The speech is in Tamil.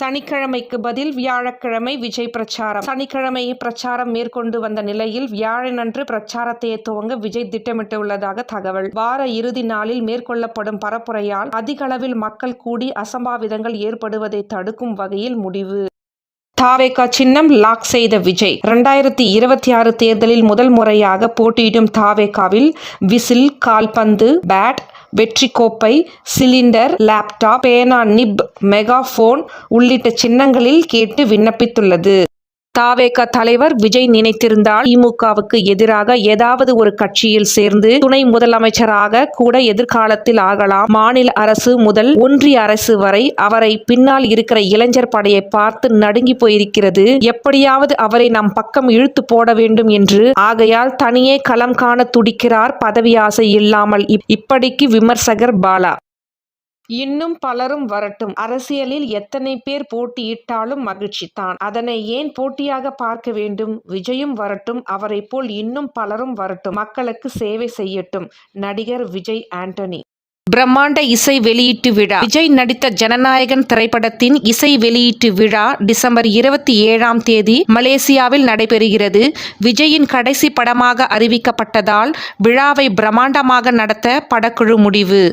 சனிக்கிழமைக்கு பதில் வியாழக்கிழமை விஜய் பிரச்சாரம். சனிக்கிழமை பிரச்சாரம் மேற்கொண்டு வந்த நிலையில் வியாழனன்று பிரச்சாரத்தை துவங்க விஜய் திட்டமிட்டுள்ளதாக தகவல். வார இறுதி நாளில் மேற்கொள்ளப்படும் பரப்புரையால் அதிகளவில் மக்கள் கூடி அசம்பாவிதங்கள் ஏற்படுவதை தடுக்கும் வகையில் முடிவு. தாவேகா சின்னம் லாக் செய்த விஜய். 2026 தேர்தலில் முதல் முறையாக போட்டியிடும் தாவேகாவில் விசில், கால்பந்து, பேட், வெற்றி கோப்பை, சிலிண்டர், லேப்டாப், பேனா, நிப், மெகாபோன் உள்ளிட்ட சின்னங்களில் கேட்டு விண்ணப்பித்துள்ளது. தாவேகா தலைவர் விஜய் நினைத்திருந்தால் திமுகவுக்கு எதிராக ஏதாவது ஒரு கட்சியில் சேர்ந்து துணை முதலமைச்சராக கூட எதிர்காலத்தில் ஆகலாம். மாநில அரசு முதல் ஒன்றிய அரசு வரை அவரை பின்னால் இருக்கிற இளைஞர் படையை பார்த்து நடுங்கி போயிருக்கிறது. எப்படியாவது அவரை நம் பக்கம் இழுத்து போட வேண்டும் என்று. ஆகையால் தனியே களம் காண துடிக்கிறார் பதவி ஆசை இல்லாமல். இப்படிக்கு விமர்சகர் பாலா. இன்னும் பலரும் வரட்டும். அரசியலில் எத்தனை பேர் போட்டியிட்டாலும் மகிழ்ச்சி தான். அதனை ஏன் போட்டியாக பார்க்க வேண்டும்? விஜயும் வரட்டும். அவரை போல் இன்னும் பலரும் வரட்டும். மக்களுக்கு சேவை செய்யட்டும். நடிகர் விஜய் ஆண்டனி. பிரம்மாண்ட இசை வெளியீட்டு விழா. விஜய் நடித்த ஜனநாயகன் திரைப்படத்தின் இசை வெளியீட்டு விழா டிசம்பர் 27ஆம் தேதி மலேசியாவில் நடைபெறுகிறது. விஜயின் கடைசி படமாக அறிவிக்கப்பட்டதால் விழாவை பிரம்மாண்டமாக நடத்த படக்குழு முடிவு.